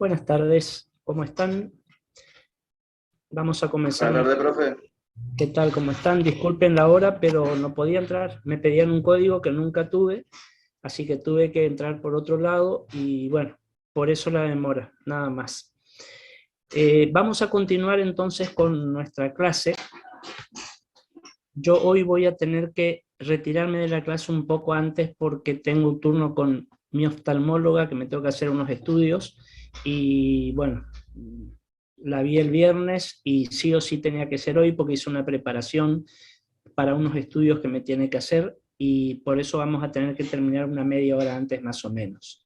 Buenas tardes, ¿cómo están? Vamos a comenzar. Buenas tardes, profe. ¿Qué tal? ¿Cómo están? Disculpen la hora, pero no podía entrar. Me pedían un código que nunca tuve, así que tuve que entrar por otro lado y bueno, por eso la demora, nada más. Vamos a continuar entonces con nuestra clase. Yo hoy voy a tener que retirarme de la clase un poco antes porque tengo un turno con mi oftalmóloga que me tengo que hacer unos estudios y bueno, la vi el viernes y sí o sí tenía que ser hoy porque hice una preparación para unos estudios que me tiene que hacer y por eso vamos a tener que terminar una media hora antes más o menos.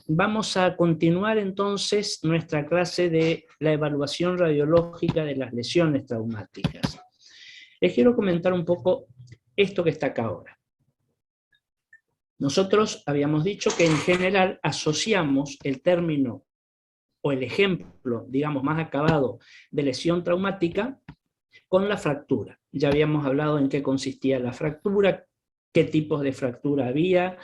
Vamos a continuar entonces nuestra clase de la evaluación radiológica de las lesiones traumáticas. Les quiero comentar un poco esto que está acá ahora. Nosotros habíamos dicho que en general asociamos el término o el ejemplo, digamos, más acabado de lesión traumática con la fractura. Ya habíamos hablado en qué consistía la fractura, qué tipos de fractura había,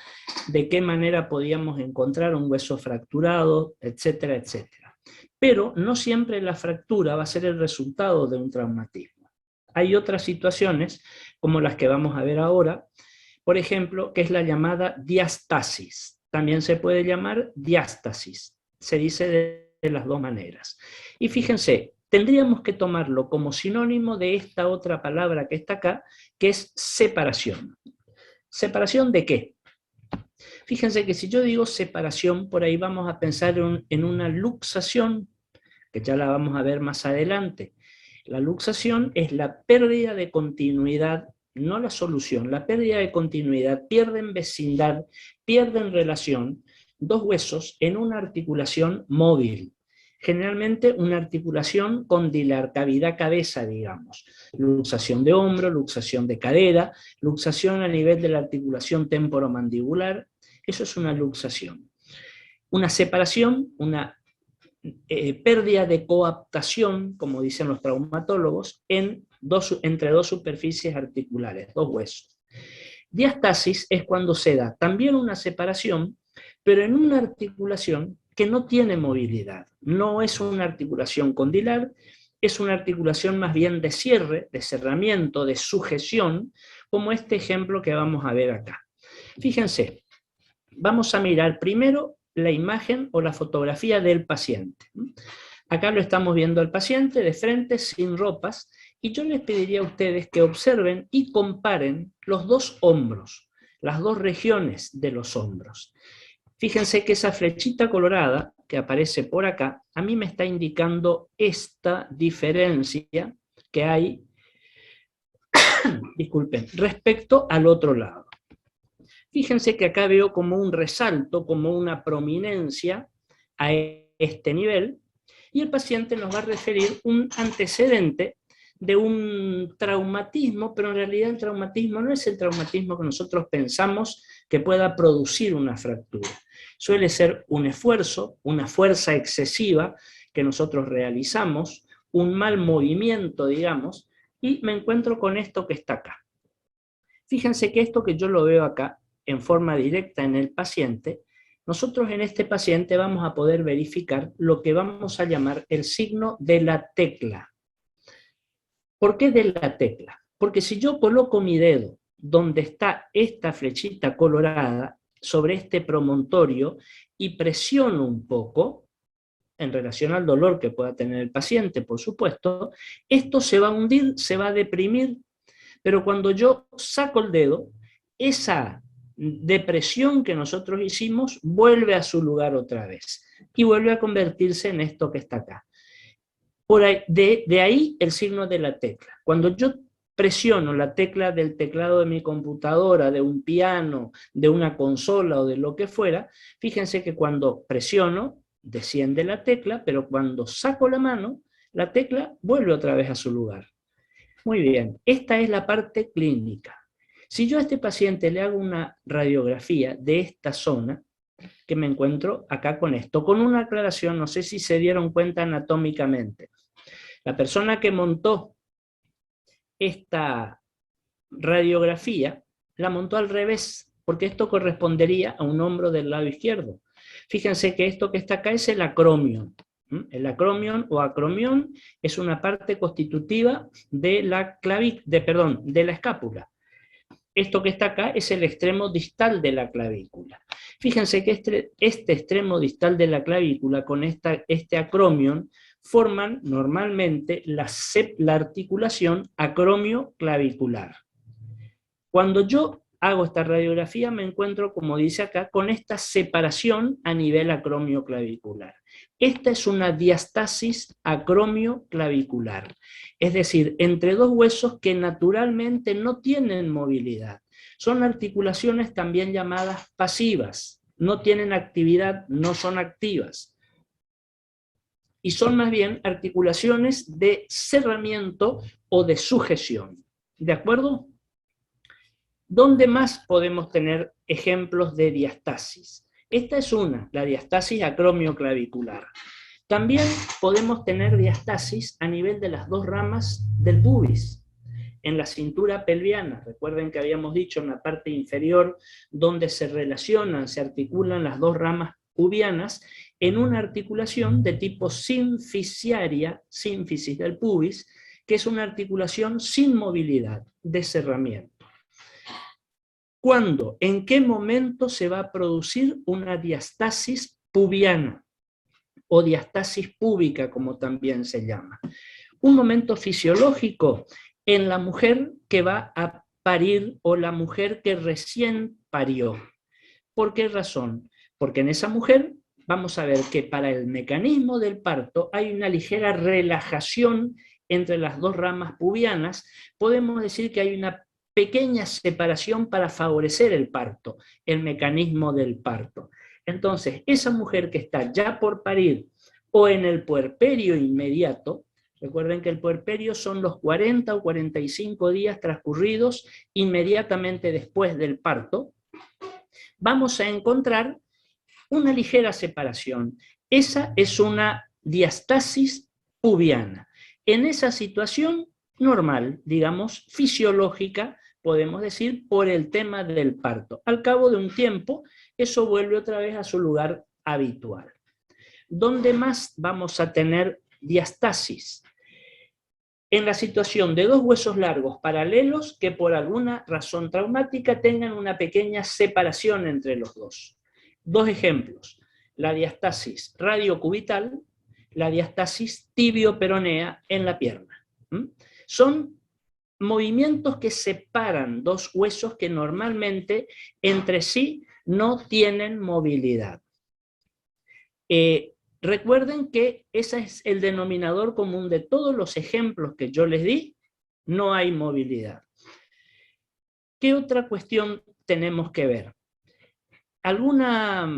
de qué manera podíamos encontrar un hueso fracturado, etcétera, etcétera. Pero no siempre la fractura va a ser el resultado de un traumatismo. Hay otras situaciones, como las que vamos a ver ahora, por ejemplo, que es la llamada diastasis. También se puede llamar diástasis. Se dice de las dos maneras. Y fíjense, tendríamos que tomarlo como sinónimo de esta otra palabra que está acá, que es separación. ¿Separación de qué? Fíjense que si yo digo separación, por ahí vamos a pensar en una luxación, que ya la vamos a ver más adelante. La luxación es la pérdida de continuidad, no la solución, la pérdida de continuidad, pierden vecindad, pierden relación, dos huesos en una articulación móvil. Generalmente una articulación condilar, cavidad-cabeza, digamos. Luxación de hombro, luxación de cadera, luxación a nivel de la articulación temporomandibular. Eso es una luxación. Una separación, una pérdida de coaptación, como dicen los traumatólogos, entre dos superficies articulares, dos huesos. Diastasis es cuando se da también una separación, pero en una articulación que no tiene movilidad. No es una articulación condilar, es una articulación más bien de cierre, de cerramiento, de sujeción, como este ejemplo que vamos a ver acá. Fíjense, vamos a mirar primero la imagen o la fotografía del paciente. Acá lo estamos viendo al paciente de frente, sin ropas, y yo les pediría a ustedes que observen y comparen los dos hombros, las dos regiones de los hombros. Fíjense que esa flechita colorada que aparece por acá, a mí me está indicando esta diferencia que hay, disculpen, respecto al otro lado. Fíjense que acá veo como un resalto, como una prominencia a este nivel, y el paciente nos va a referir un antecedente de un traumatismo, pero en realidad el traumatismo no es el traumatismo que nosotros pensamos que pueda producir una fractura. Suele ser un esfuerzo, una fuerza excesiva que nosotros realizamos, un mal movimiento, digamos, y me encuentro con esto que está acá. Fíjense que esto que yo lo veo acá en forma directa en el paciente, nosotros en este paciente vamos a poder verificar lo que vamos a llamar el signo de la tecla. ¿Por qué de la tecla? Porque si yo coloco mi dedo donde está esta flechita colorada sobre este promontorio y presiono un poco, en relación al dolor que pueda tener el paciente, por supuesto, esto se va a hundir, se va a deprimir, pero cuando yo saco el dedo, esa depresión que nosotros hicimos vuelve a su lugar otra vez y vuelve a convertirse en esto que está acá. De ahí el signo de la tecla. Cuando yo presiono la tecla del teclado de mi computadora, de un piano, de una consola o de lo que fuera, fíjense que cuando presiono desciende la tecla, pero cuando saco la mano, la tecla vuelve otra vez a su lugar. Muy bien, esta es la parte clínica. Si yo a este paciente le hago una radiografía de esta zona, que me encuentro acá con esto, con una aclaración, no sé si se dieron cuenta anatómicamente. La persona que montó esta radiografía la montó al revés, porque esto correspondería a un hombro del lado izquierdo. Fíjense que esto que está acá es el acromion. El acromion o acromión es una parte constitutiva de la de la escápula. Esto que está acá es el extremo distal de la clavícula. Fíjense que este extremo distal de la clavícula con este acromion forman normalmente la articulación acromio-clavicular. Cuando yo hago esta radiografía me encuentro, como dice acá, con esta separación a nivel acromio-clavicular. Esta es una diastasis acromio-clavicular, es decir, entre dos huesos que naturalmente no tienen movilidad. Son articulaciones también llamadas pasivas, no tienen actividad, no son activas. Y son más bien articulaciones de cerramiento o de sujeción. ¿De acuerdo? ¿Dónde más podemos tener ejemplos de diastasis? Esta es una, la diastasis acromio-clavicular. También podemos tener diastasis a nivel de las dos ramas del pubis. En la cintura pelviana, recuerden que habíamos dicho en la parte inferior, donde se relacionan, se articulan las dos ramas pubianas, en una articulación de tipo sinfisiaria, sínfisis del pubis, que es una articulación sin movilidad, de cerramiento. ¿Cuándo? ¿En qué momento se va a producir una diastasis pubiana? O diastasis púbica, como también se llama. Un momento fisiológico en la mujer que va a parir o la mujer que recién parió. ¿Por qué razón? Porque en esa mujer vamos a ver que para el mecanismo del parto hay una ligera relajación entre las dos ramas pubianas. Podemos decir que hay una pequeña separación para favorecer el parto, el mecanismo del parto. Entonces, esa mujer que está ya por parir o en el puerperio inmediato, recuerden que el puerperio son los 40 o 45 días transcurridos inmediatamente después del parto, vamos a encontrar una ligera separación. Esa es una diastasis pubiana. En esa situación normal, digamos, fisiológica, podemos decir, por el tema del parto. Al cabo de un tiempo, eso vuelve otra vez a su lugar habitual. ¿Dónde más vamos a tener diastasis? En la situación de dos huesos largos paralelos que por alguna razón traumática tengan una pequeña separación entre los dos. Dos ejemplos, la diastasis radiocubital, la diastasis tibio-peronea en la pierna. Son movimientos que separan dos huesos que normalmente entre sí no tienen movilidad. Recuerden que ese es el denominador común de todos los ejemplos que yo les di, no hay movilidad. ¿Qué otra cuestión tenemos que ver? ¿Alguna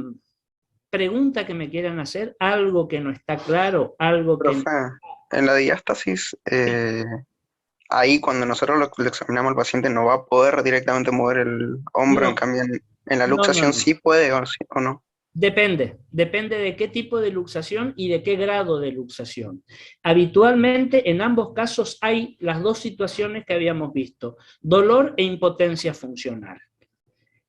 pregunta que me quieran hacer? ¿Algo que no está claro? ¿Algo que... Profe, en la diástasis, ahí cuando nosotros lo examinamos al paciente no va a poder directamente mover el hombro, en No, cambio en la no, no, luxación no. sí puede o no. Depende de qué tipo de luxación y de qué grado de luxación. Habitualmente en ambos casos hay las dos situaciones que habíamos visto, dolor e impotencia funcional.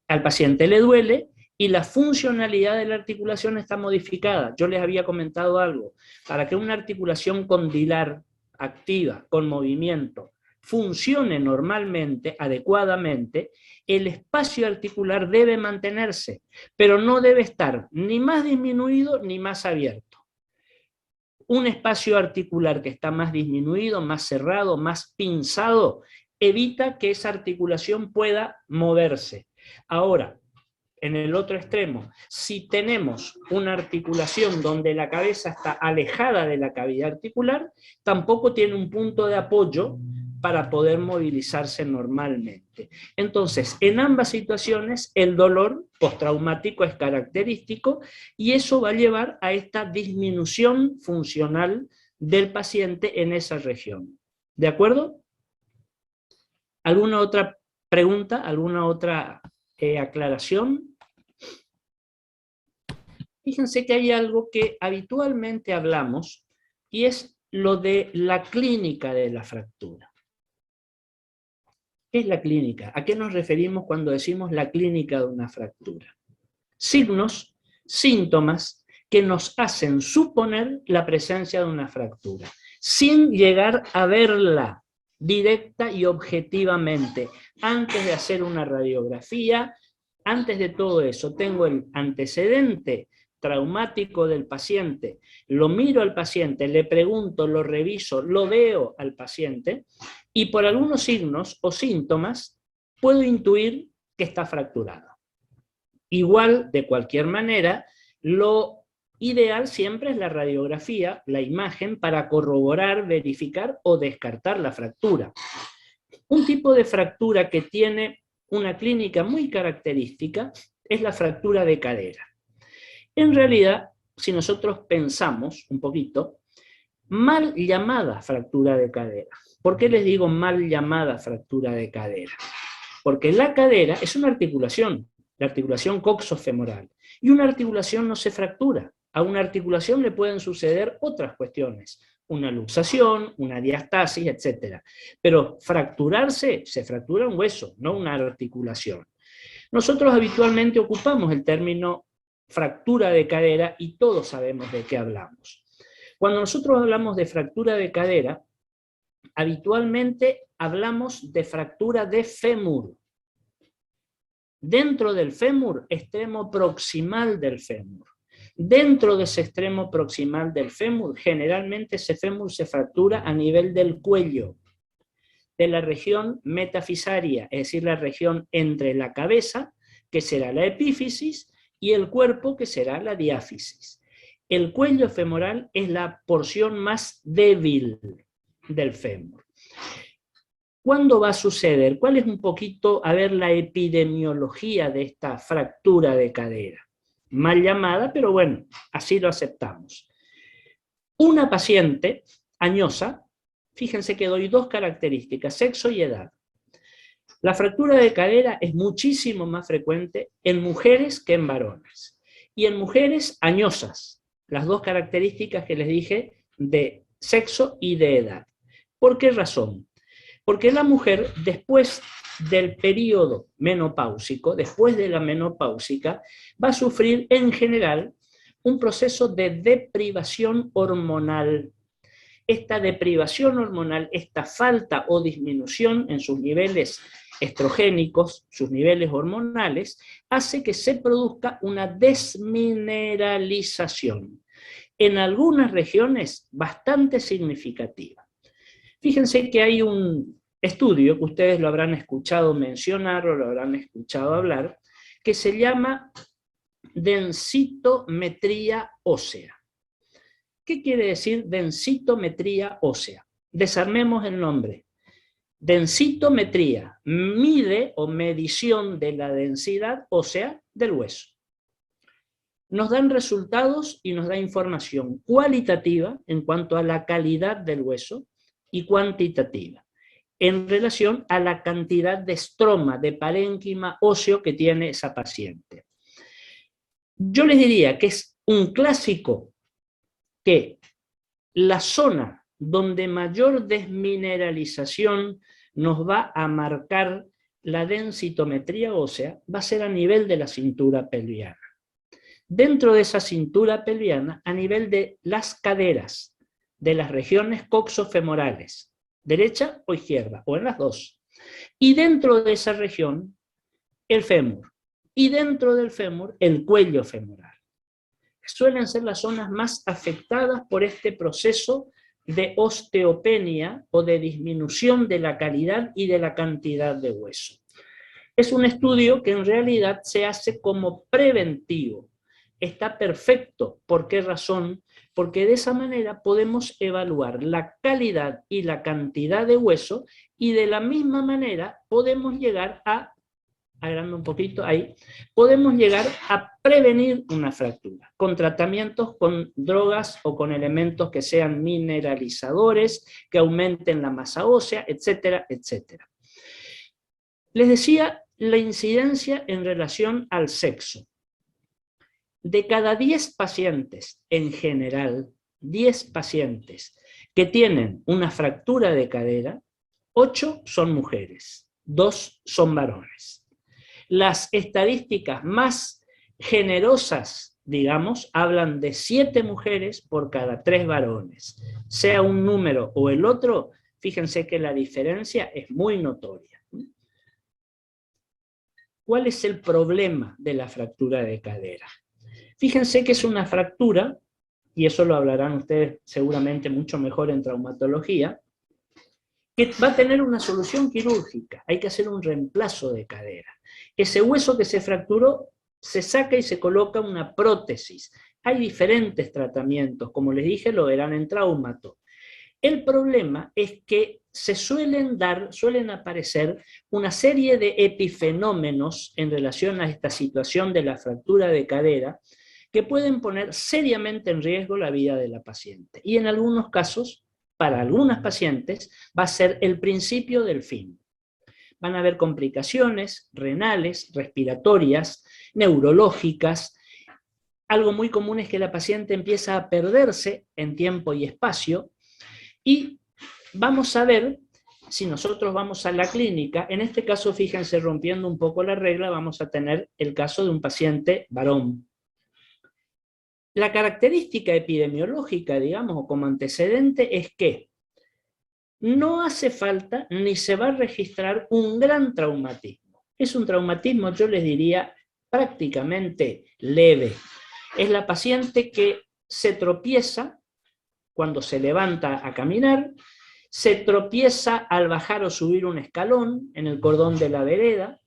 Al paciente le duele y la funcionalidad de la articulación está modificada. Yo les había comentado algo, para que una articulación condilar activa, con movimiento, funcione normalmente, adecuadamente, el espacio articular debe mantenerse, pero no debe estar ni más disminuido ni más abierto. Un espacio articular que está más disminuido, más cerrado, más pinzado, evita que esa articulación pueda moverse. Ahora, en el otro extremo, si tenemos una articulación donde la cabeza está alejada de la cavidad articular, tampoco tiene un punto de apoyo para poder movilizarse normalmente. Entonces, en ambas situaciones, el dolor postraumático es característico y eso va a llevar a esta disminución funcional del paciente en esa región. ¿De acuerdo? ¿Alguna otra pregunta? ¿Alguna otra aclaración? Fíjense que hay algo que habitualmente hablamos y es lo de la clínica de la fractura. ¿Qué es la clínica? ¿A qué nos referimos cuando decimos la clínica de una fractura? Signos síntomas que nos hacen suponer la presencia de una fractura, sin llegar a verla directa y objetivamente. Antes de hacer una radiografía, antes de todo eso, tengo el antecedente traumático del paciente, lo miro al paciente, le pregunto, lo reviso, lo veo al paciente, y por algunos signos o síntomas puedo intuir que está fracturado. Igual, de cualquier manera, lo ideal siempre es la radiografía, la imagen, para corroborar, verificar o descartar la fractura. Un tipo de fractura que tiene una clínica muy característica es la fractura de cadera. En realidad, si nosotros pensamos un poquito, mal llamada fractura de cadera. ¿Por qué les digo mal llamada fractura de cadera? Porque la cadera es una articulación, la articulación coxofemoral, y una articulación no se fractura. A una articulación le pueden suceder otras cuestiones, una luxación, una diastasis, etc. Pero fracturarse, se fractura un hueso, no una articulación. Nosotros habitualmente ocupamos el término fractura de cadera y todos sabemos de qué hablamos. Cuando nosotros hablamos de fractura de cadera, habitualmente hablamos de fractura de fémur. Dentro del fémur, extremo proximal del fémur. Dentro de ese extremo proximal del fémur, generalmente ese fémur se fractura a nivel del cuello, de la región metafisaria, es decir, la región entre la cabeza, que será la epífisis, y el cuerpo, que será la diáfisis. El cuello femoral es la porción más débil del fémur. ¿Cuándo va a suceder? ¿Cuál es un poquito, a ver, la epidemiología de esta fractura de cadera? Mal llamada, pero bueno, así lo aceptamos. Una paciente añosa, fíjense que doy dos características, sexo y edad. La fractura de cadera es muchísimo más frecuente en mujeres que en varones. Y en mujeres añosas, las dos características que les dije de sexo y de edad. ¿Por qué razón? Porque la mujer, después del periodo menopáusico, después de la menopáusica, va a sufrir en general un proceso de deprivación hormonal. Esta deprivación hormonal, esta falta o disminución en sus niveles estrogénicos, sus niveles hormonales, hace que se produzca una desmineralización. En algunas regiones bastante significativa. Fíjense que hay un estudio que ustedes lo habrán escuchado mencionar o lo habrán escuchado hablar, que se llama densitometría ósea. ¿Qué quiere decir densitometría ósea? Desarmemos el nombre. Densitometría mide o medición de la densidad ósea del hueso. Nos dan resultados y nos da información cualitativa en cuanto a la calidad del hueso y cuantitativa en relación a la cantidad de estroma, de parénquima óseo que tiene esa paciente. Yo les diría que es un clásico que la zona donde mayor desmineralización nos va a marcar la densitometría ósea va a ser a nivel de la cintura pelviana. Dentro de esa cintura pelviana, a nivel de las caderas, de las regiones coxofemorales, derecha o izquierda, o en las dos. Y dentro de esa región, el fémur. Y dentro del fémur, el cuello femoral. Suelen ser las zonas más afectadas por este proceso de osteopenia o de disminución de la calidad y de la cantidad de hueso. Es un estudio que en realidad se hace como preventivo. Está perfecto. ¿Por qué razón? Porque de esa manera podemos evaluar la calidad y la cantidad de hueso y de la misma manera podemos llegar a, agrando un poquito ahí, podemos llegar a prevenir una fractura con tratamientos con drogas o con elementos que sean mineralizadores, que aumenten la masa ósea, etcétera, etcétera. Les decía la incidencia en relación al sexo. De cada 10 pacientes, en general, 10 pacientes que tienen una fractura de cadera, 8 son mujeres, 2 son varones. Las estadísticas más generosas digamos, hablan de 7 mujeres por cada 3 varones. Sea un número o el otro, fíjense que la diferencia es muy notoria. ¿Cuál es el problema de la fractura de cadera? Fíjense que es una fractura, y eso lo hablarán ustedes seguramente mucho mejor en traumatología, que va a tener una solución quirúrgica. Hay que hacer un reemplazo de cadera. Ese hueso que se fracturó se saca y se coloca una prótesis. Hay diferentes tratamientos, como les dije, lo verán en traumato. El problema es que suelen aparecer una serie de epifenómenos en relación a esta situación de la fractura de cadera que pueden poner seriamente en riesgo la vida de la paciente. Y en algunos casos, para algunas pacientes, va a ser el principio del fin. Van a haber complicaciones renales, respiratorias, neurológicas. Algo muy común es que la paciente empieza a perderse en tiempo y espacio, y vamos a ver, si nosotros vamos a la clínica, en este caso, fíjense, rompiendo un poco la regla, vamos a tener el caso de un paciente varón. La característica epidemiológica, digamos, o como antecedente, es que no hace falta ni se va a registrar un gran traumatismo. Es un traumatismo, yo les diría, prácticamente leve. Es la paciente que se tropieza cuando se levanta a caminar, se tropieza al bajar o subir un escalón en el cordón de la vereda,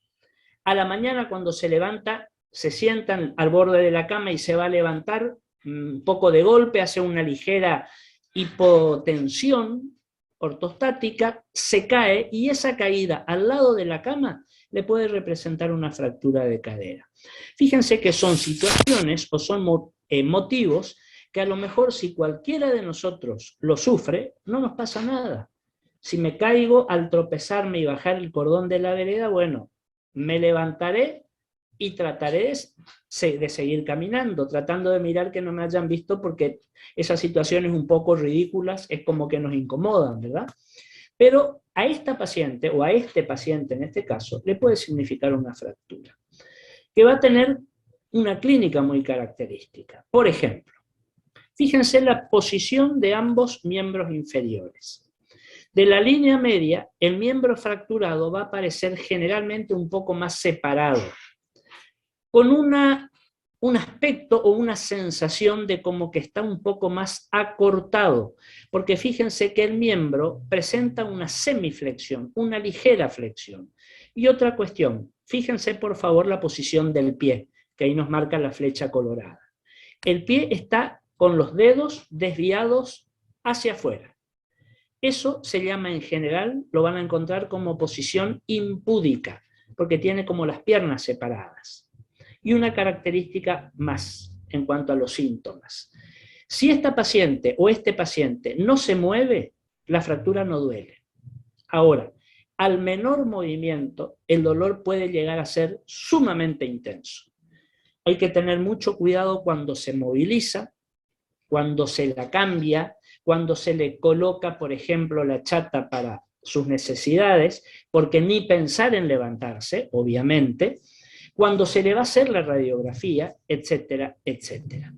a la mañana cuando se levanta, se sienta al borde de la cama y se va a levantar, un poco de golpe, hace una ligera hipotensión ortostática, se cae, y esa caída al lado de la cama le puede representar una fractura de cadera. Fíjense que son situaciones o son motivos que a lo mejor si cualquiera de nosotros lo sufre, no nos pasa nada. Si me caigo al tropezarme y bajar el cordón de la vereda, bueno, me levantaré y trataré de seguir caminando, tratando de mirar que no me hayan visto, porque esas situaciones un poco ridículas es como que nos incomodan, ¿verdad? Pero a esta paciente, o a este paciente en este caso, le puede significar una fractura, que va a tener una clínica muy característica. Por ejemplo, fíjense la posición de ambos miembros inferiores. De la línea media, el miembro fracturado va a aparecer generalmente un poco más separado, con un aspecto o una sensación de como que está un poco más acortado, porque fíjense que el miembro presenta una semiflexión, una ligera flexión. Y otra cuestión, fíjense por favor la posición del pie, que ahí nos marca la flecha colorada. El pie está con los dedos desviados hacia afuera. Eso se llama en general, lo van a encontrar como posición impúdica, porque tiene como las piernas separadas. Y una característica más en cuanto a los síntomas. Si esta paciente o este paciente no se mueve, la fractura no duele. Ahora, al menor movimiento, el dolor puede llegar a ser sumamente intenso. Hay que tener mucho cuidado cuando se moviliza, cuando se la cambia, cuando se le coloca, por ejemplo, la chata para sus necesidades, porque ni pensar en levantarse, obviamente, cuando se le va a hacer la radiografía, etcétera, etcétera.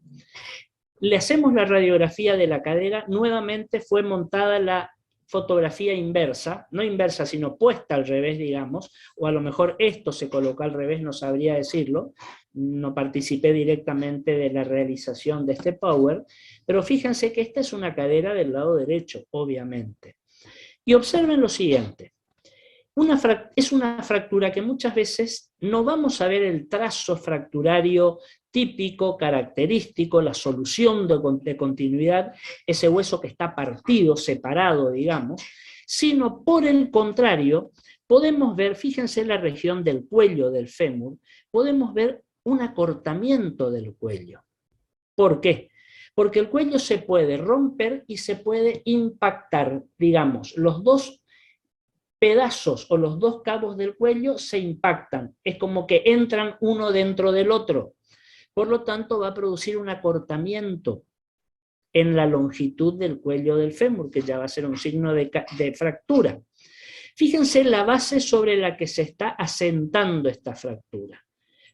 Le hacemos la radiografía de la cadera, nuevamente fue montada la fotografía inversa, no inversa, sino puesta al revés, digamos, o a lo mejor esto se colocó al revés, no sabría decirlo, no participé directamente de la realización de este Power, pero fíjense que esta es una cadera del lado derecho, obviamente. Y observen lo siguiente. Es una fractura que muchas veces no vamos a ver el trazo fracturario típico, característico, la solución de continuidad, ese hueso que está partido, separado, digamos, sino por el contrario, podemos ver, fíjense la región del cuello del fémur, podemos ver un acortamiento del cuello. ¿Por qué? Porque el cuello se puede romper y se puede impactar, digamos, los dos pedazos o los dos cabos del cuello se impactan, es como que entran uno dentro del otro, por lo tanto va a producir un acortamiento en la longitud del cuello del fémur, que ya va a ser un signo de fractura. Fíjense la base sobre la que se está asentando esta fractura.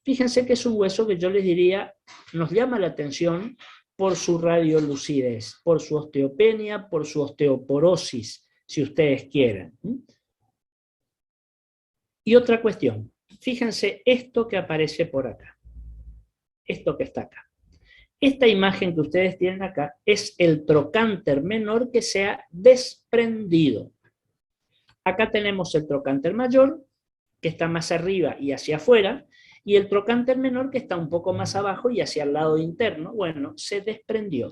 Fíjense que es un hueso que yo les diría, nos llama la atención por su radiolucidez, por su osteopenia, por su osteoporosis, si ustedes quieren. Y otra cuestión, fíjense esto que aparece por acá, esto que está acá. Esta imagen que ustedes tienen acá es el trocánter menor que se ha desprendido. Acá tenemos el trocánter mayor, que está más arriba y hacia afuera, y el trocánter menor que está un poco más abajo y hacia el lado interno. Bueno, se desprendió.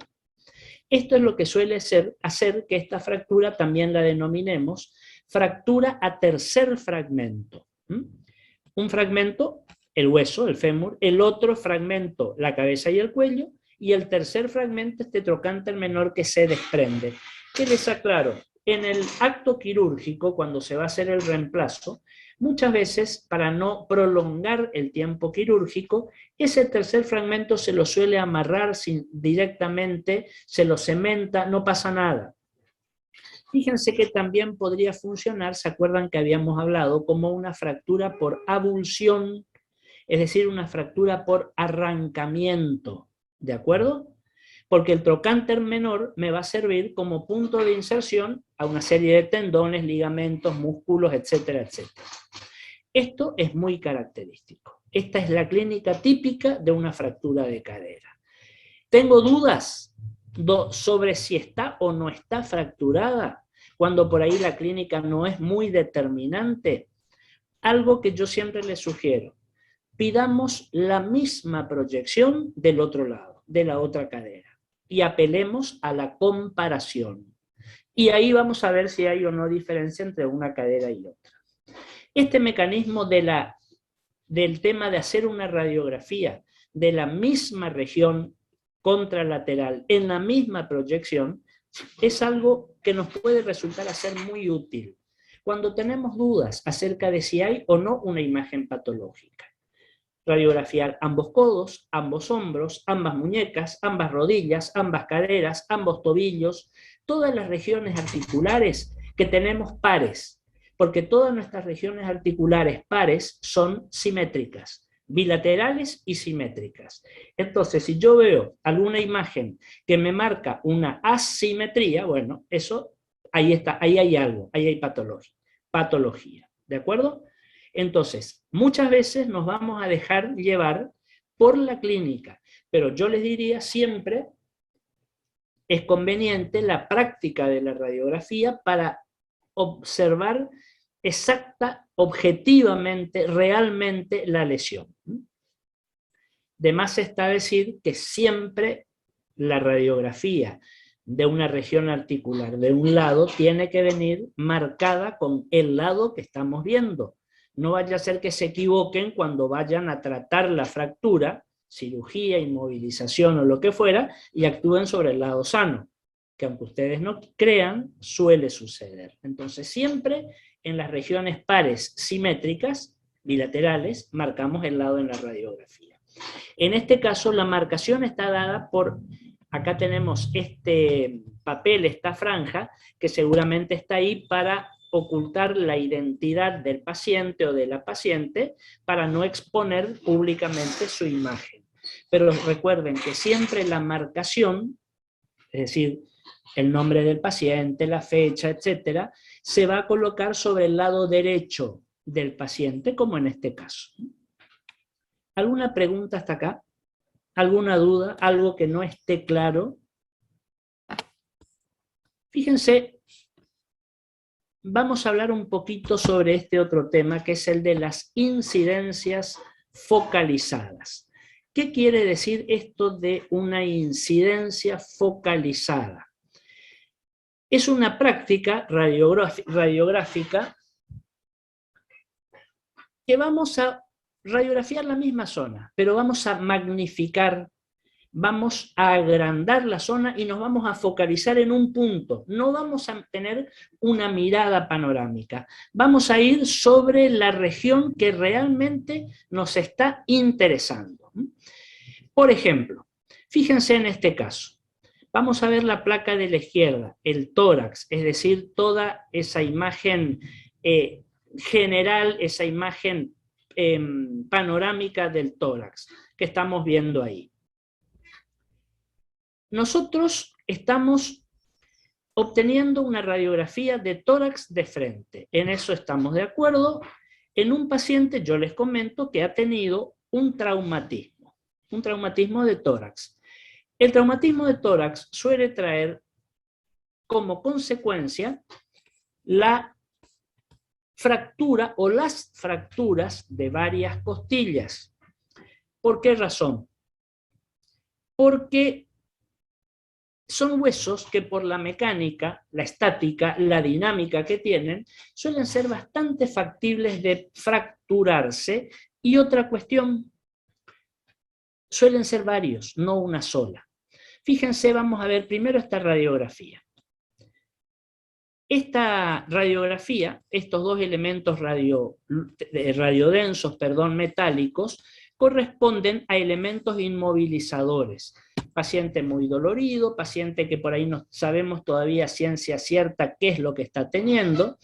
Esto es lo que suele hacer que esta fractura también la denominemos fractura a tercer fragmento. Un fragmento, el hueso, el fémur, el otro fragmento, la cabeza y el cuello, y el tercer fragmento, este trocánter menor que se desprende. ¿Qué les aclaro? En el acto quirúrgico, cuando se va a hacer el reemplazo, muchas veces, para no prolongar el tiempo quirúrgico, ese tercer fragmento se lo suele amarrar directamente, se lo cementa, no pasa nada. Fíjense que también podría funcionar, ¿se acuerdan que habíamos hablado? Como una fractura por abulsión, es decir, una fractura por arrancamiento, ¿de acuerdo? Porque el trocánter menor me va a servir como punto de inserción a una serie de tendones, ligamentos, músculos, etcétera, etcétera. Esto es muy característico. Esta es la clínica típica de una fractura de cadera. ¿Tengo dudas sobre si está o no está fracturada? Cuando por ahí la clínica no es muy determinante. Algo que yo siempre les sugiero. Pidamos la misma proyección del otro lado, de la otra cadera, y apelemos a la comparación. Y ahí vamos a ver si hay o no diferencia entre una cadera y otra. Este mecanismo del tema de hacer una radiografía de la misma región contralateral en la misma proyección es algo que nos puede resultar a ser muy útil cuando tenemos dudas acerca de si hay o no una imagen patológica. Radiografiar ambos codos, ambos hombros, ambas muñecas, ambas rodillas, ambas caderas, ambos tobillos, todas las regiones articulares que tenemos pares, porque todas nuestras regiones articulares pares son simétricas, bilaterales y simétricas. Entonces, si yo veo alguna imagen que me marca una asimetría, bueno, eso, ahí está, ahí hay algo, ahí hay patología, ¿de acuerdo? Entonces, muchas veces nos vamos a dejar llevar por la clínica, pero yo les diría siempre es conveniente la práctica de la radiografía para observar exacta, objetivamente, realmente la lesión. De más está decir que siempre la radiografía de una región articular de un lado tiene que venir marcada con el lado que estamos viendo. No vaya a ser que se equivoquen cuando vayan a tratar la fractura, cirugía, inmovilización o lo que fuera, y actúen sobre el lado sano, que aunque ustedes no crean, suele suceder. Entonces siempre en las regiones pares simétricas, bilaterales, marcamos el lado en la radiografía. En este caso la marcación está dada por, acá tenemos este papel, esta franja, que seguramente está ahí para ocultar la identidad del paciente o de la paciente para no exponer públicamente su imagen. Pero recuerden que siempre la marcación, es decir, el nombre del paciente, la fecha, etcétera, se va a colocar sobre el lado derecho del paciente, como en este caso. ¿Alguna pregunta hasta acá? ¿Alguna duda? ¿Algo que no esté claro? Fíjense, vamos a hablar un poquito sobre este otro tema, que es el de las incidencias focalizadas. ¿Qué quiere decir esto de una incidencia focalizada? Es una práctica radiográfica que vamos a radiografiar la misma zona, pero vamos a magnificar, vamos a agrandar la zona y nos vamos a focalizar en un punto. No vamos a tener una mirada panorámica. Vamos a ir sobre la región que realmente nos está interesando. Por ejemplo, fíjense en este caso. Vamos a ver la placa de la izquierda, el tórax, es decir, toda esa imagen general, esa imagen panorámica del tórax que estamos viendo ahí. Nosotros estamos obteniendo una radiografía de tórax de frente. En eso estamos de acuerdo. En un paciente, yo les comento, que ha tenido un traumatismo de tórax. El traumatismo de tórax suele traer como consecuencia la fractura o las fracturas de varias costillas. ¿Por qué razón? Porque son huesos que por la mecánica, la estática, la dinámica que tienen, suelen ser bastante factibles de fracturarse. Y otra cuestión, suelen ser varios, no una sola. Fíjense, vamos a ver primero esta radiografía. Esta radiografía, estos dos elementos radiodensos, metálicos, corresponden a elementos inmovilizadores. Paciente muy dolorido, paciente que por ahí no sabemos todavía ciencia cierta qué es lo que está teniendo.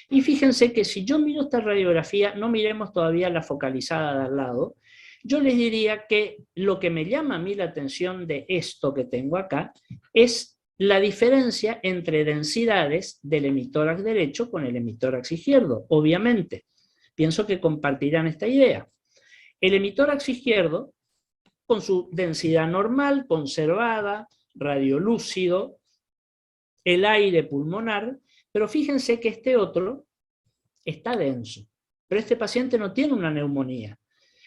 Y fíjense que si yo miro esta radiografía, no miremos todavía la focalizada de al lado, yo les diría que lo que me llama a mí la atención de esto que tengo acá es la diferencia entre densidades del hemitórax derecho con el hemitórax izquierdo, obviamente. Pienso que compartirán esta idea. El hemitórax izquierdo, con su densidad normal, conservada, radiolúcido, el aire pulmonar, pero fíjense que este otro está denso. Pero este paciente no tiene una neumonía,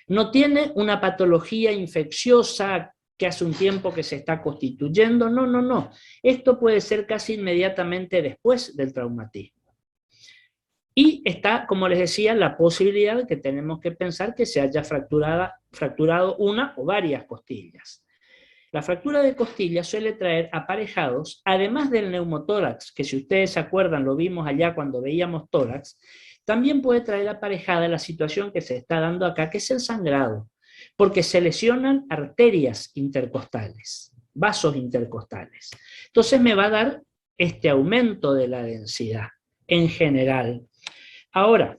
no tiene una patología infecciosa que hace un tiempo que se está constituyendo, no. Esto puede ser casi inmediatamente después del traumatismo. Y está, como les decía, la posibilidad de que tenemos que pensar que se haya fracturado una o varias costillas. La fractura de costilla suele traer aparejados, además del neumotórax, que si ustedes se acuerdan lo vimos allá cuando veíamos tórax, también puede traer aparejada la situación que se está dando acá, que es el sangrado, porque se lesionan arterias intercostales, vasos intercostales. Entonces me va a dar este aumento de la densidad en general. Ahora,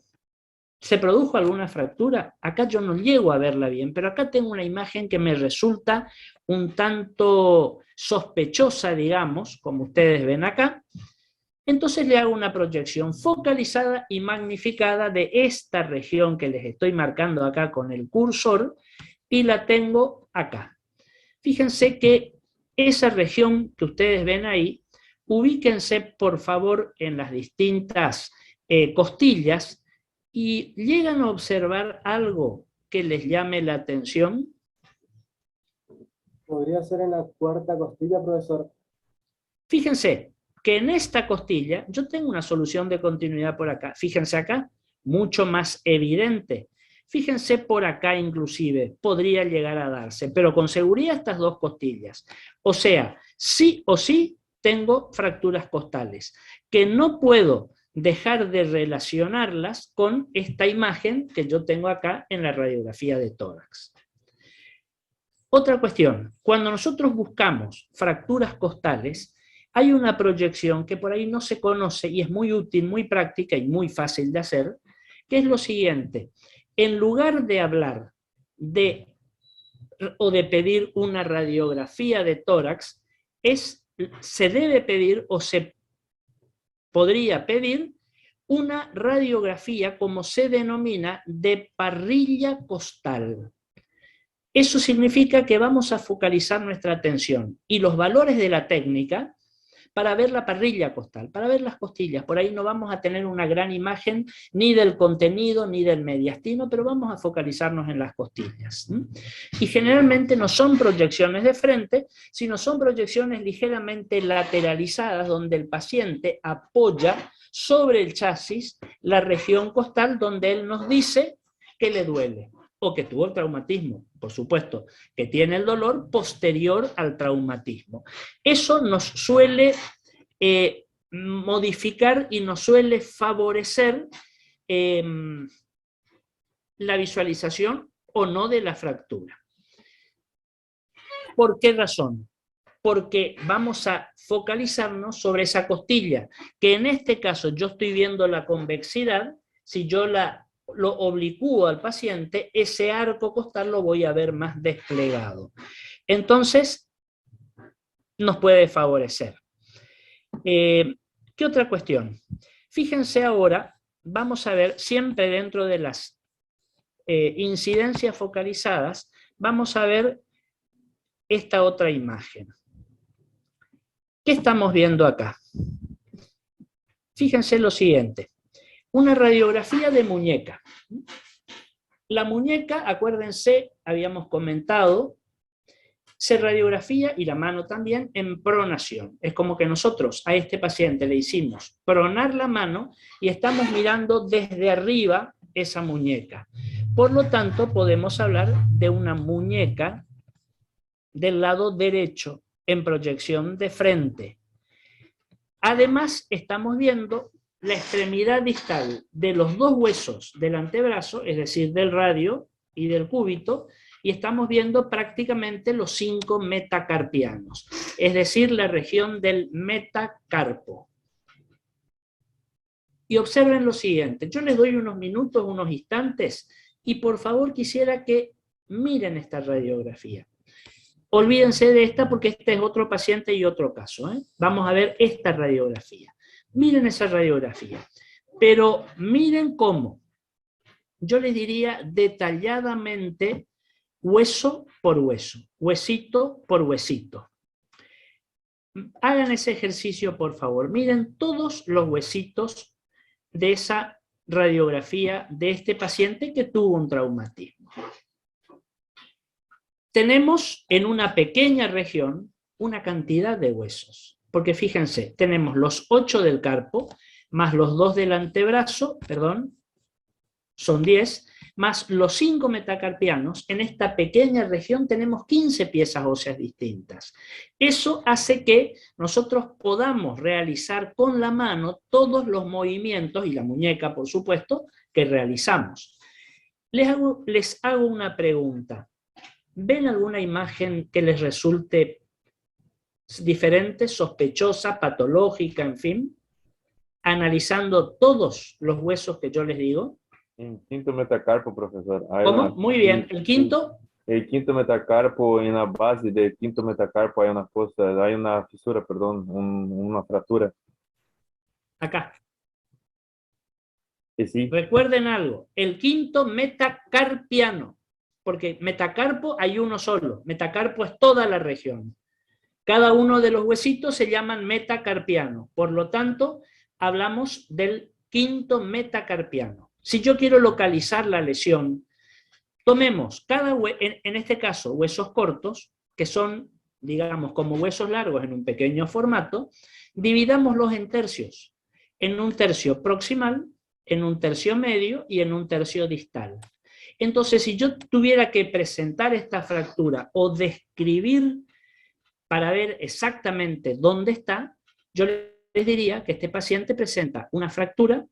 ¿se produjo alguna fractura? Acá yo no llego a verla bien, pero acá tengo una imagen que me resulta un tanto sospechosa, digamos, como ustedes ven acá. Entonces le hago una proyección focalizada y magnificada de esta región que les estoy marcando acá con el cursor y la tengo acá. Fíjense que esa región que ustedes ven ahí, ubíquense por favor en las distintas costillas y llegan a observar algo que les llame la atención. Podría ser en la cuarta costilla, profesor. Fíjense que en esta costilla yo tengo una solución de continuidad por acá. Fíjense acá, mucho más evidente. Fíjense por acá inclusive, podría llegar a darse, pero con seguridad estas dos costillas. O sea, sí o sí tengo fracturas costales, que no puedo dejar de relacionarlas con esta imagen que yo tengo acá en la radiografía de tórax. Otra cuestión, cuando nosotros buscamos fracturas costales, hay una proyección que por ahí no se conoce y es muy útil, muy práctica y muy fácil de hacer, que es lo siguiente. En lugar de hablar o de pedir una radiografía de tórax, se debe pedir o se podría pedir una radiografía, como se denomina, de parrilla costal. Eso significa que vamos a focalizar nuestra atención y los valores de la técnica para ver la parrilla costal, para ver las costillas. Por ahí no vamos a tener una gran imagen ni del contenido ni del mediastino, pero vamos a focalizarnos en las costillas. Y generalmente no son proyecciones de frente, sino son proyecciones ligeramente lateralizadas, donde el paciente apoya sobre el chasis la región costal donde él nos dice que le duele, o que tuvo el traumatismo, por supuesto, que tiene el dolor posterior al traumatismo. Eso nos suele modificar y nos suele favorecer la visualización o no de la fractura. ¿Por qué razón? Porque vamos a focalizarnos sobre esa costilla, que en este caso yo estoy viendo la convexidad. Si yo la lo oblicuo al paciente, ese arco costal lo voy a ver más desplegado. Entonces, nos puede favorecer. ¿Qué otra cuestión? Fíjense ahora, vamos a ver, siempre dentro de las incidencias focalizadas, vamos a ver esta otra imagen. ¿Qué estamos viendo acá? Fíjense lo siguiente. Una radiografía de muñeca. La muñeca, acuérdense, habíamos comentado, se radiografía, y la mano también, en pronación. Es como que nosotros a este paciente le hicimos pronar la mano y estamos mirando desde arriba esa muñeca. Por lo tanto, podemos hablar de una muñeca del lado derecho en proyección de frente. Además, estamos viendo la extremidad distal de los dos huesos del antebrazo, es decir, del radio y del cúbito, y estamos viendo prácticamente los 5 metacarpianos, es decir, la región del metacarpo. Y observen lo siguiente, yo les doy unos minutos, unos instantes, y por favor quisiera que miren esta radiografía. Olvídense de esta porque este es otro paciente y otro caso, ¿eh? Vamos a ver esta radiografía. Miren esa radiografía, pero miren cómo. Yo les diría detalladamente, hueso por hueso, huesito por huesito. Hagan ese ejercicio, por favor. Miren todos los huesitos de esa radiografía de este paciente que tuvo un traumatismo. Tenemos en una pequeña región una cantidad de huesos, porque fíjense, tenemos los 8 del carpo, más los 2 del antebrazo, perdón, son 10, más los 5 metacarpianos. En esta pequeña región tenemos 15 piezas óseas distintas. Eso hace que nosotros podamos realizar con la mano todos los movimientos, y la muñeca, por supuesto, que realizamos. Les hago una pregunta. ¿Ven alguna imagen que les resulte diferente, sospechosa, patológica, en fin? Analizando todos los huesos que yo les digo. En quinto metacarpo, profesor. ¿Cómo? Muy bien. ¿El quinto? El quinto metacarpo, en la base del quinto metacarpo hay una cosa, hay una fisura, perdón, una fractura. Acá. Sí. Recuerden algo, el quinto metacarpiano, porque metacarpo hay uno solo, metacarpo es toda la región. Cada uno de los huesitos se llaman metacarpiano, por lo tanto, hablamos del quinto metacarpiano. Si yo quiero localizar la lesión, tomemos en este caso huesos cortos, que son, digamos, como huesos largos en un pequeño formato, dividámoslos en tercios, en un tercio proximal, en un tercio medio y en un tercio distal. Entonces, si yo tuviera que presentar esta fractura o describir para ver exactamente dónde está, yo les diría que este paciente presenta una fractura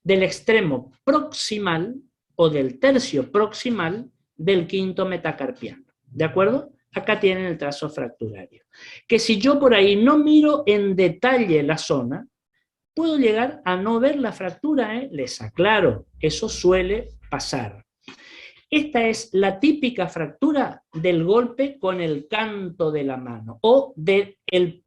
del extremo proximal o del tercio proximal del quinto metacarpiano. ¿De acuerdo? Acá tienen el trazo fracturario. Que si yo por ahí no miro en detalle la zona, puedo llegar a no ver la fractura, ¿eh? Les aclaro, eso suele pasar. Esta es la típica fractura del golpe con el canto de la mano o del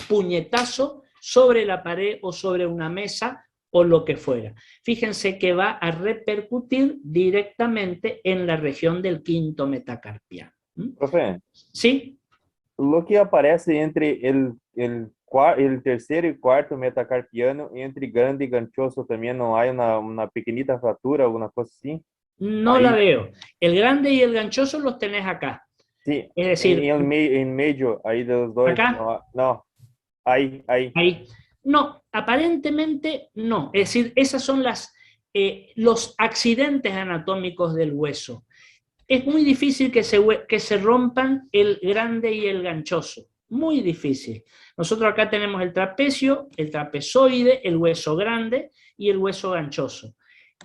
puñetazo sobre la pared o sobre una mesa o lo que fuera. Fíjense que va a repercutir directamente en la región del quinto metacarpiano. Profe, ¿Sí? lo que aparece entre el tercer y cuarto metacarpiano, entre grande y ganchoso, también no hay una pequeñita fractura, alguna cosa así. No Ahí. la veo. El grande y el ganchoso los tenés acá. Sí, es decir, en medio, ahí de los dos. ¿Acá? No, ahí. Ahí. No, aparentemente no. Es decir, esas son los accidentes anatómicos del hueso. Es muy difícil que se rompan el grande y el ganchoso. Muy difícil. Nosotros acá tenemos el trapecio, el trapezoide, el hueso grande y el hueso ganchoso.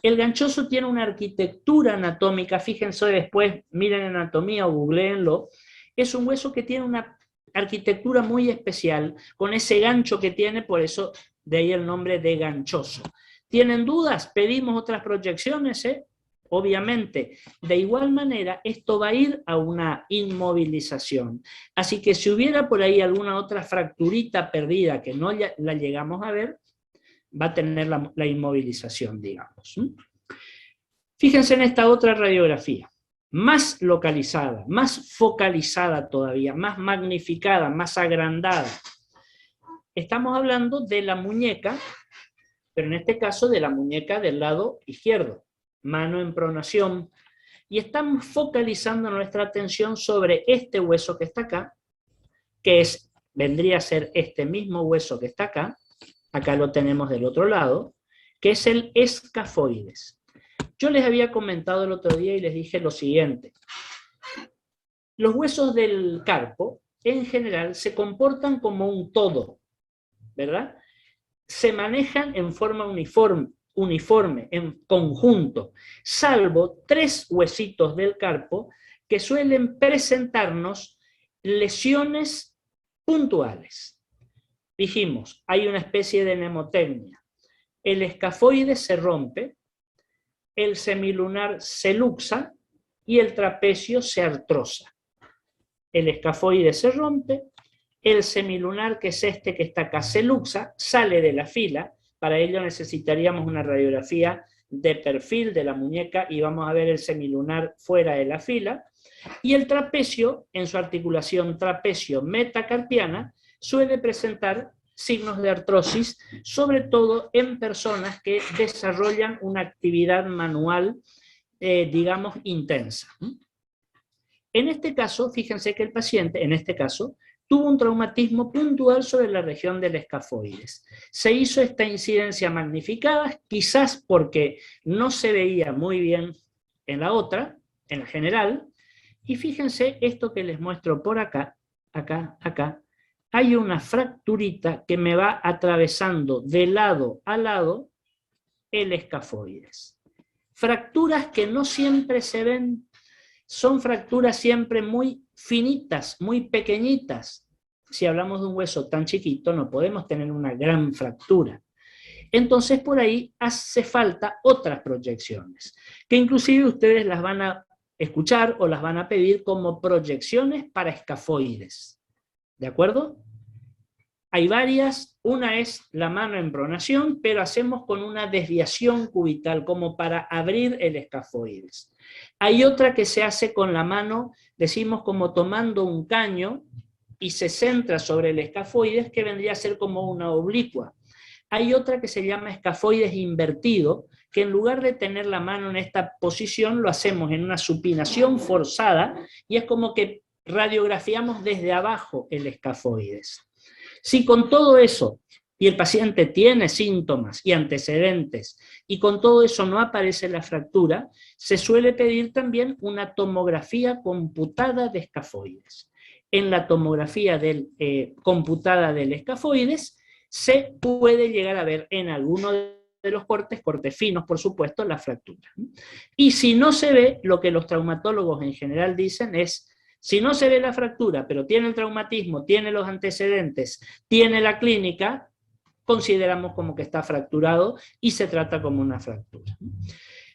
El ganchoso tiene una arquitectura anatómica, fíjense después, miren anatomía o googleenlo, es un hueso que tiene una arquitectura muy especial, con ese gancho que tiene, por eso de ahí el nombre de ganchoso. ¿Tienen dudas? ¿Pedimos otras proyecciones? Obviamente, de igual manera, esto va a ir a una inmovilización. Así que si hubiera por ahí alguna otra fracturita perdida que no la llegamos a ver, va a tener la inmovilización, digamos. Fíjense en esta otra radiografía, más localizada, más focalizada todavía, más magnificada, más agrandada. Estamos hablando de la muñeca, pero en este caso de la muñeca del lado izquierdo, mano en pronación, y estamos focalizando nuestra atención sobre este hueso que está acá, que vendría a ser este mismo hueso que está acá lo tenemos del otro lado, que es el escafoides. Yo les había comentado el otro día y les dije lo siguiente: los huesos del carpo en general se comportan como un todo, ¿verdad? Se manejan en forma uniforme, en conjunto, salvo 3 huesitos del carpo que suelen presentarnos lesiones puntuales. Dijimos, hay una especie de mnemotecnia. El escafoide se rompe, el semilunar se luxa y el trapecio se artrosa. El escafoide se rompe, el semilunar, que es este que está acá, se luxa, sale de la fila. Para ello necesitaríamos una radiografía de perfil de la muñeca y vamos a ver el semilunar fuera de la fila. Y el trapecio, en su articulación trapecio metacarpiana, suele presentar signos de artrosis, sobre todo en personas que desarrollan una actividad manual, digamos, intensa. En este caso, fíjense que el paciente, en este caso, tuvo un traumatismo puntual sobre la región del escafoides. Se hizo esta incidencia magnificada, quizás porque no se veía muy bien en la otra, en la general, y fíjense esto que les muestro por acá, acá, hay una fracturita que me va atravesando de lado a lado el escafoides. Fracturas que no siempre se ven, son fracturas siempre muy finitas, muy pequeñitas. Si hablamos de un hueso tan chiquito, no podemos tener una gran fractura. Entonces, por ahí hace falta otras proyecciones, que inclusive ustedes las van a escuchar o las van a pedir como proyecciones para escafoides. ¿De acuerdo? Hay varias, una es la mano en pronación, pero hacemos con una desviación cubital, como para abrir el escafoides. Hay otra que se hace con la mano, decimos como tomando un caño, y se centra sobre el escafoides, que vendría a ser como una oblicua. Hay otra que se llama escafoides invertido, que en lugar de tener la mano en esta posición, lo hacemos en una supinación forzada, y es como que radiografiamos desde abajo el escafoides. Si con todo eso, y el paciente tiene síntomas y antecedentes, y con todo eso no aparece la fractura, se suele pedir también una tomografía computada de escafoides. En la tomografía computada del escafoides se puede llegar a ver en alguno de los cortes finos, por supuesto, la fractura. Y si no se ve, lo que los traumatólogos en general dicen es: si no se ve la fractura, pero tiene el traumatismo, tiene los antecedentes, tiene la clínica, consideramos como que está fracturado y se trata como una fractura.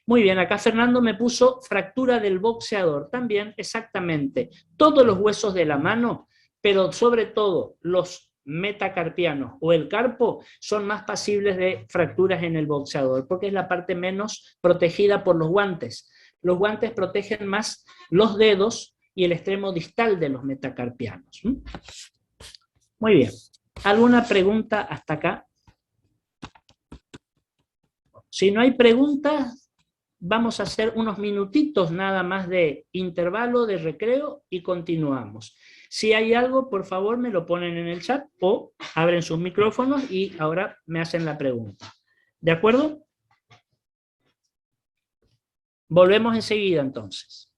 Muy bien, acá Fernando me puso fractura del boxeador. También, exactamente, todos los huesos de la mano, pero sobre todo los metacarpianos o el carpo, son más pasibles de fracturas en el boxeador, porque es la parte menos protegida por los guantes. Los guantes protegen más los dedos y el extremo distal de los metacarpianos. Muy bien. ¿Alguna pregunta hasta acá? Si no hay preguntas, vamos a hacer unos minutitos nada más de intervalo, de recreo, y continuamos. Si hay algo, por favor, me lo ponen en el chat o abren sus micrófonos y ahora me hacen la pregunta. ¿De acuerdo? Volvemos enseguida, entonces.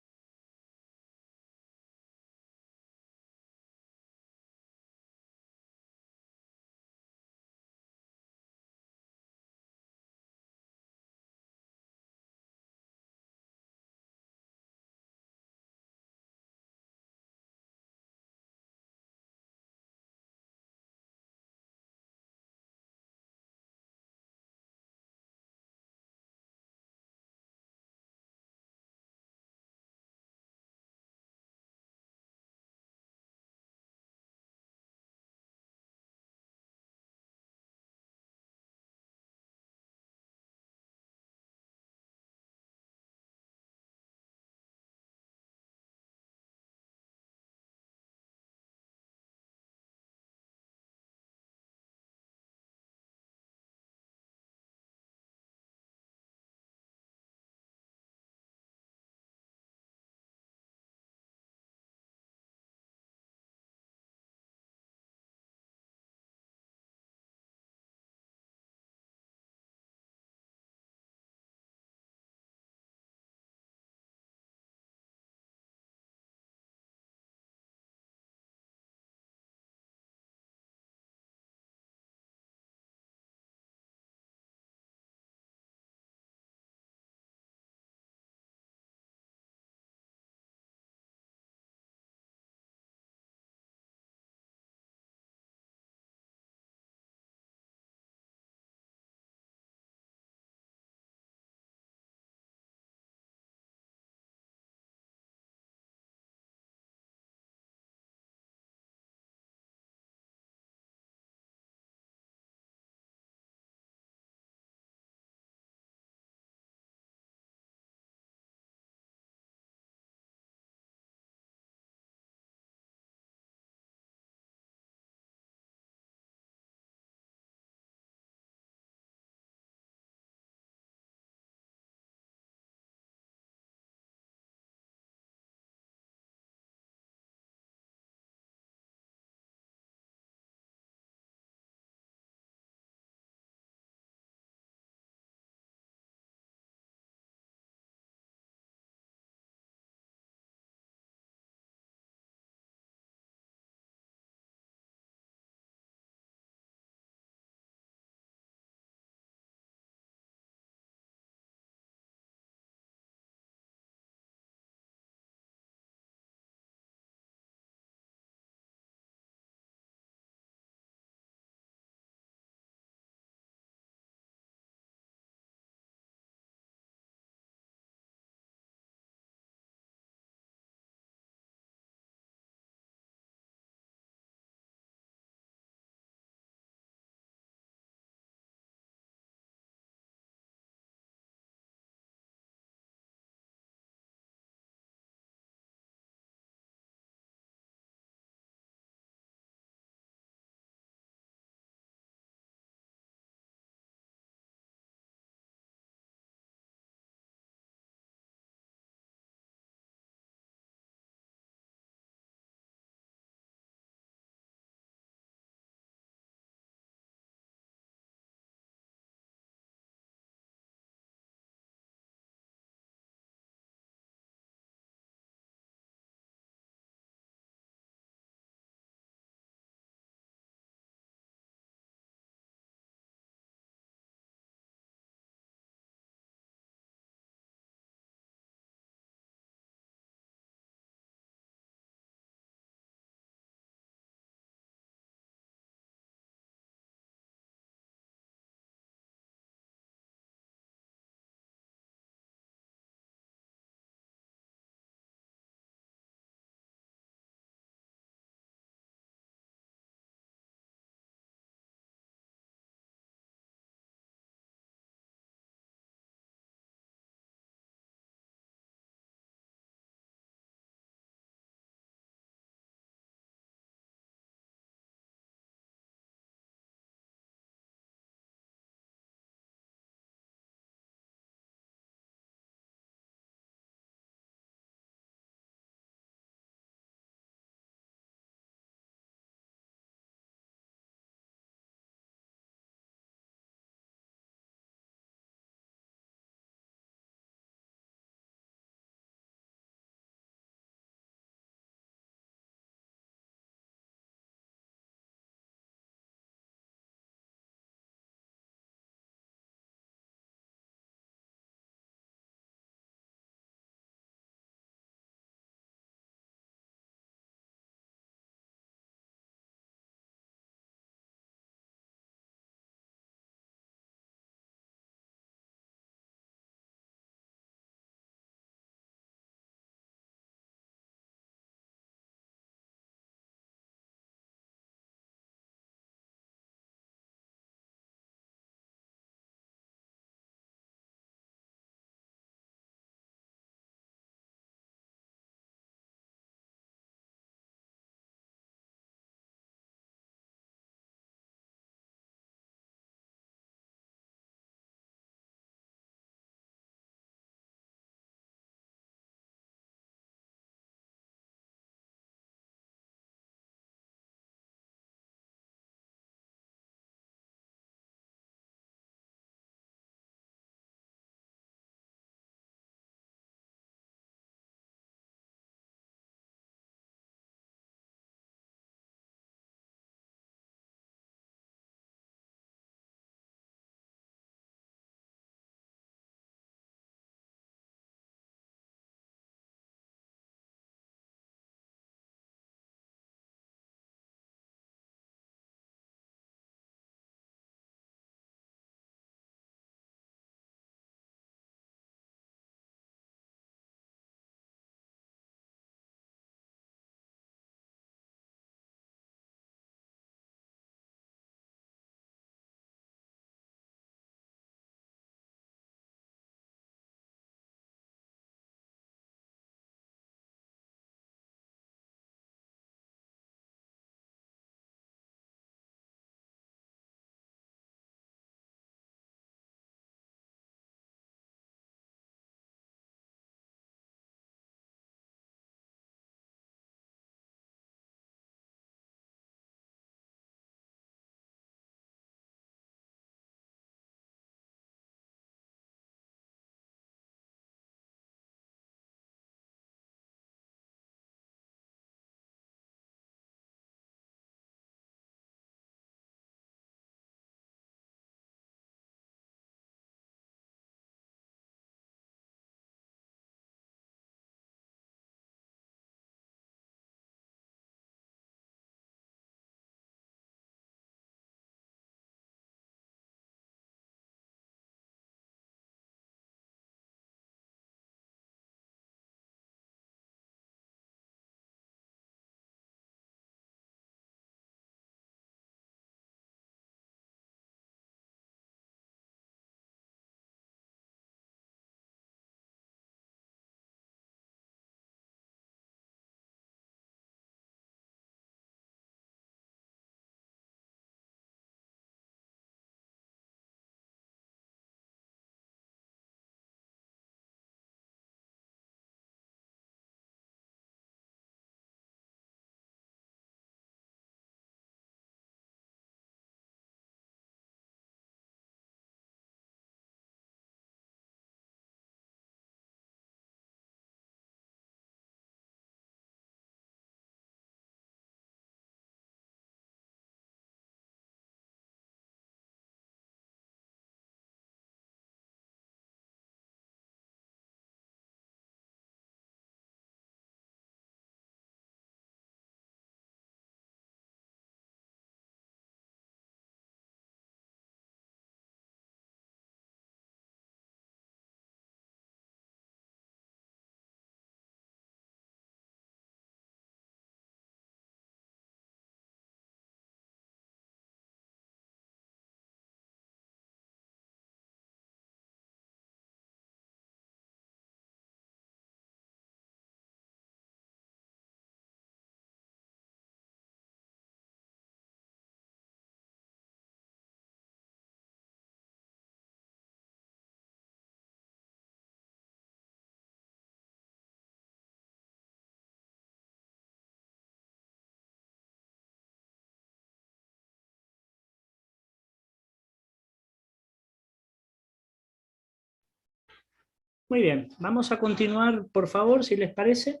Muy bien, vamos a continuar, por favor, si les parece.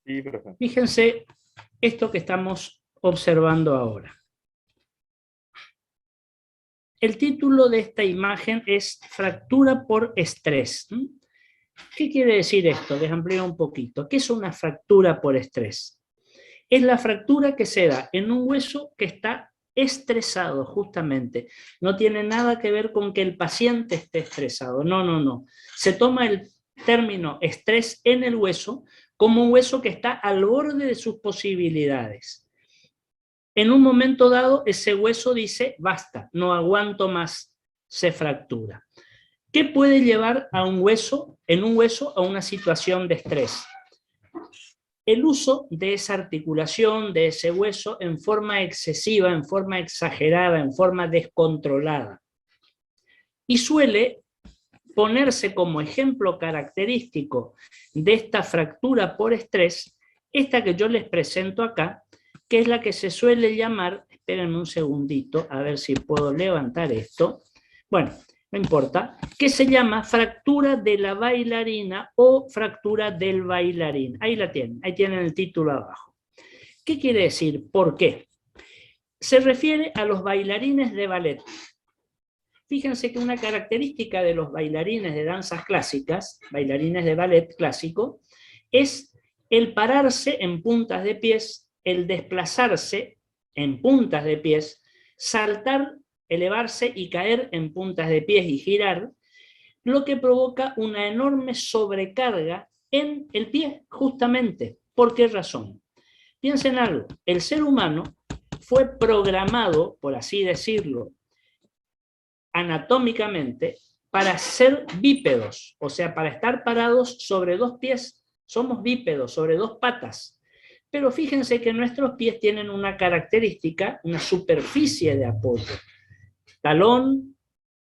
Sí, profe. Fíjense esto que estamos observando ahora. El título de esta imagen es fractura por estrés. ¿Qué quiere decir esto? Les amplío un poquito. ¿Qué es una fractura por estrés? Es la fractura que se da en un hueso que está estresado, justamente. No tiene nada que ver con que el paciente esté estresado. No, no, no. Se toma el término estrés en el hueso como un hueso que está al borde de sus posibilidades. En un momento dado, ese hueso dice, basta, no aguanto más, se fractura. ¿Qué puede llevar a un hueso, en un hueso, a una situación de estrés? El uso de esa articulación, de ese hueso, en forma excesiva, en forma exagerada, en forma descontrolada. Y suele ponerse como ejemplo característico de esta fractura por estrés, esta que yo les presento acá, que es la que se suele llamar, esperen un segundito, a ver si puedo levantar esto, bueno, no importa, que se llama fractura de la bailarina o fractura del bailarín. Ahí la tienen, ahí tienen el título abajo. ¿Qué quiere decir? ¿Por qué? Se refiere a los bailarines de ballet. Fíjense que una característica de los bailarines de danzas clásicas, bailarines de ballet clásico, es el pararse en puntas de pies, el desplazarse en puntas de pies, saltar, elevarse y caer en puntas de pies y girar, lo que provoca una enorme sobrecarga en el pie, justamente. ¿Por qué razón? Piensen algo, el ser humano fue programado, por así decirlo, anatómicamente, para ser bípedos, o sea, para estar parados sobre dos pies. Somos bípedos, sobre dos patas. Pero fíjense que nuestros pies tienen una característica, una superficie de apoyo. Talón,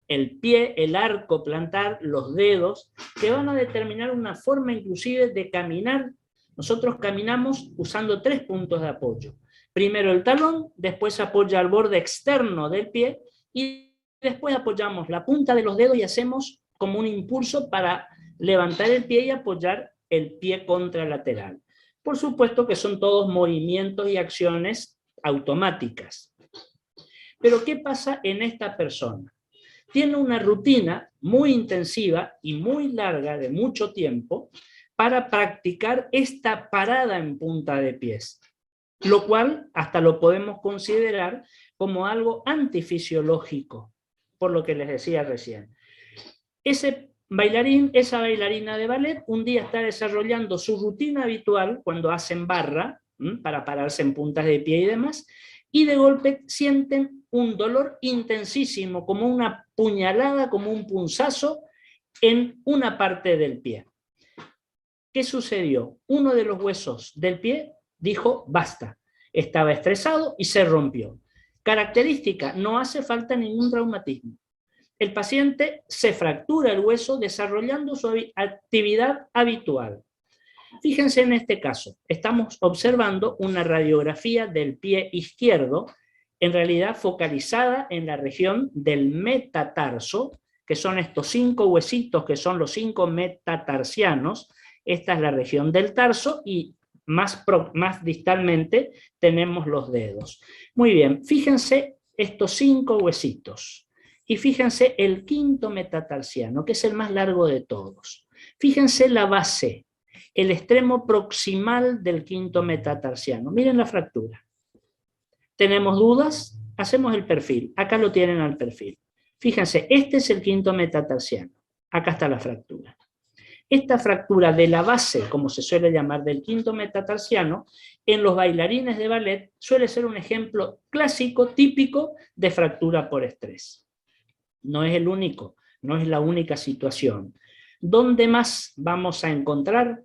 el pie, el arco plantar, los dedos, que van a determinar una forma inclusive de caminar. Nosotros caminamos usando 3 puntos de apoyo. Primero el talón, después apoya al borde externo del pie y después apoyamos la punta de los dedos y hacemos como un impulso para levantar el pie y apoyar el pie contralateral. Por supuesto que son todos movimientos y acciones automáticas. Pero ¿qué pasa en esta persona? Tiene una rutina muy intensiva y muy larga de mucho tiempo para practicar esta parada en punta de pies, lo cual hasta lo podemos considerar como algo antifisiológico, por lo que les decía recién. Ese bailarín, esa bailarina de ballet, un día está desarrollando su rutina habitual cuando hacen barra, para pararse en puntas de pie y demás, y de golpe sienten un dolor intensísimo, como una puñalada, como un punzazo en una parte del pie. ¿Qué sucedió? Uno de los huesos del pie dijo basta, estaba estresado y se rompió. Característica, no hace falta ningún traumatismo. El paciente se fractura el hueso desarrollando su actividad habitual. Fíjense en este caso, estamos observando una radiografía del pie izquierdo, en realidad focalizada en la región del metatarso, que son estos 5 huesitos que son los 5 metatarsianos. Esta es la región del tarso y más distalmente tenemos los dedos. Muy bien, fíjense estos 5 huesitos. Y fíjense el 5.º metatarsiano, que es el más largo de todos. Fíjense la base, el extremo proximal del 5.º metatarsiano. Miren la fractura. ¿Tenemos dudas? Hacemos el perfil. Acá lo tienen al perfil. Fíjense, este es el 5.º metatarsiano. Acá está la fractura. Esta fractura de la base, como se suele llamar, del 5.º metatarsiano, en los bailarines de ballet suele ser un ejemplo clásico, típico de fractura por estrés. No es el único, no es la única situación. ¿Dónde más vamos a encontrar?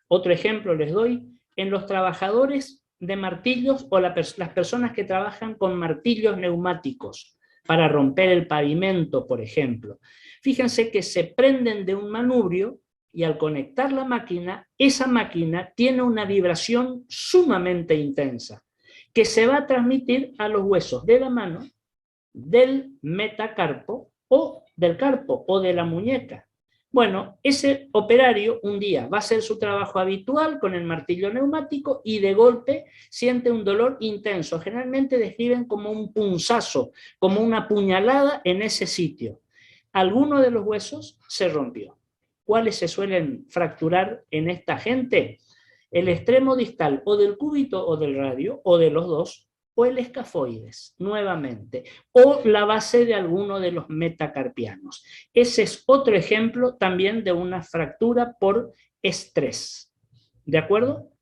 Otro ejemplo les doy, en los trabajadores de martillos o las personas que trabajan con martillos neumáticos para romper el pavimento, por ejemplo. Fíjense que se prenden de un manubrio y al conectar la máquina, esa máquina tiene una vibración sumamente intensa que se va a transmitir a los huesos de la mano, del metacarpo o del carpo o de la muñeca. Bueno, ese operario un día va a hacer su trabajo habitual con el martillo neumático y de golpe siente un dolor intenso. Generalmente describen como un punzazo, como una puñalada en ese sitio. Alguno de los huesos se rompió. ¿Cuáles se suelen fracturar en esta gente? El extremo distal o del cúbito o del radio, o de los dos, o el escafoides, nuevamente, o la base de alguno de los metacarpianos. Ese es otro ejemplo también de una fractura por estrés. ¿De acuerdo?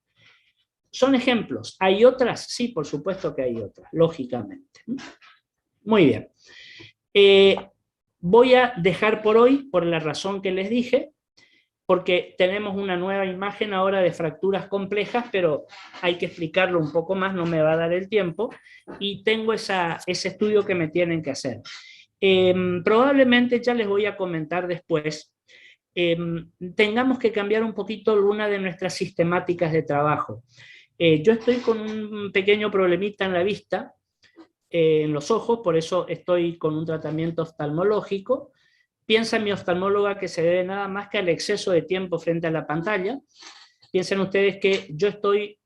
Son ejemplos. ¿Hay otras? Sí, por supuesto que hay otras, lógicamente. Muy bien. Voy a dejar por hoy, por la razón que les dije, porque tenemos una nueva imagen ahora de fracturas complejas, pero hay que explicarlo un poco más, no me va a dar el tiempo, y tengo ese estudio que me tienen que hacer. Probablemente ya les voy a comentar después, tengamos que cambiar un poquito una de nuestras sistemáticas de trabajo. Yo estoy con un pequeño problemita en la vista, en los ojos, por eso estoy con un tratamiento oftalmológico. Piensa mi oftalmóloga que se debe nada más que al exceso de tiempo frente a la pantalla. Piensen ustedes que yo estoy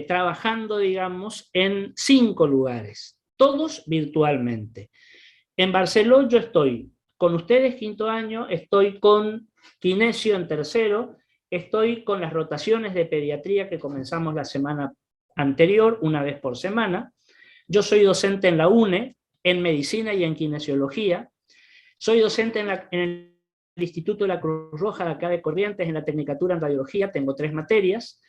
trabajando, digamos, en 5 lugares, todos virtualmente. En Barcelona yo estoy con ustedes 5º año, estoy con Kinesio en 3º, estoy con las rotaciones de pediatría que comenzamos la semana anterior, una vez por semana. Yo soy docente en la UNE, en medicina y en kinesiología. Soy docente en el Instituto de la Cruz Roja de acá de Corrientes, en la Tecnicatura en Radiología, tengo 3 materias.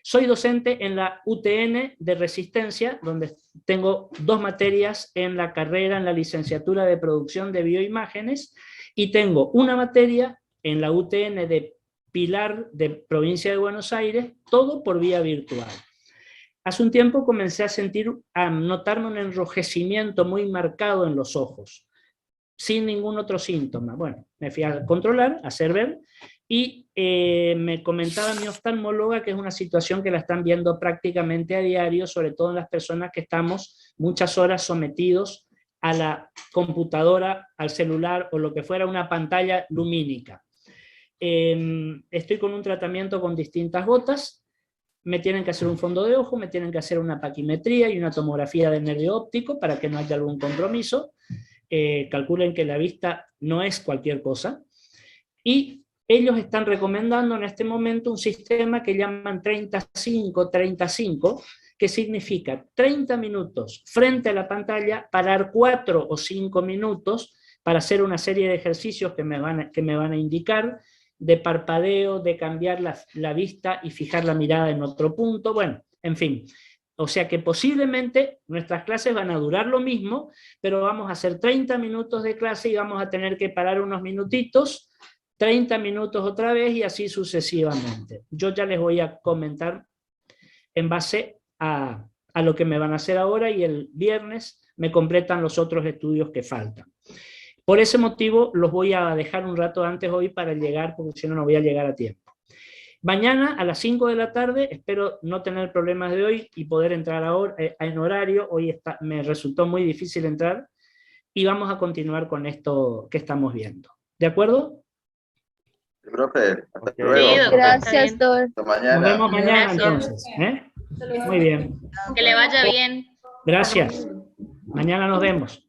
Soy docente en la UTN de Resistencia, donde tengo 2 materias en la carrera, en la licenciatura de Producción de Bioimágenes, y tengo una materia en la UTN de Pilar, de Provincia de Buenos Aires, todo por vía virtual. Hace un tiempo comencé a notarme un enrojecimiento muy marcado en los ojos, sin ningún otro síntoma. Bueno, me fui a controlar, a hacer ver, y me comentaba mi oftalmóloga que es una situación que la están viendo prácticamente a diario, sobre todo en las personas que estamos muchas horas sometidos a la computadora, al celular o lo que fuera una pantalla lumínica. Estoy con un tratamiento con distintas gotas, me tienen que hacer un fondo de ojo, me tienen que hacer una paquimetría y una tomografía del nervio óptico para que no haya algún compromiso. Calculen que la vista no es cualquier cosa, y ellos están recomendando en este momento un sistema que llaman 35-35, que significa 30 minutos frente a la pantalla, parar 4 o 5 minutos para hacer una serie de ejercicios que me van a indicar, de parpadeo, de cambiar la vista y fijar la mirada en otro punto, bueno, en fin. O sea que posiblemente nuestras clases van a durar lo mismo, pero vamos a hacer 30 minutos de clase y vamos a tener que parar unos minutitos, 30 minutos otra vez y así sucesivamente. Yo ya les voy a comentar en base a lo que me van a hacer ahora, y el viernes me completan los otros estudios que faltan. Por ese motivo los voy a dejar un rato antes hoy para llegar, porque si no, no voy a llegar a tiempo. Mañana a las 5 de la tarde, espero no tener problemas de hoy y poder entrar ahora en horario. Hoy me resultó muy difícil entrar, y vamos a continuar con esto que estamos viendo. ¿De acuerdo? Profe, hasta Ok. luego. Sí, doctor, Gracias, está Dor. Hasta Nos mañana. vemos mañana Gracias. entonces. Muy bien. bien. Que le vaya bien. Gracias. Mañana nos vemos.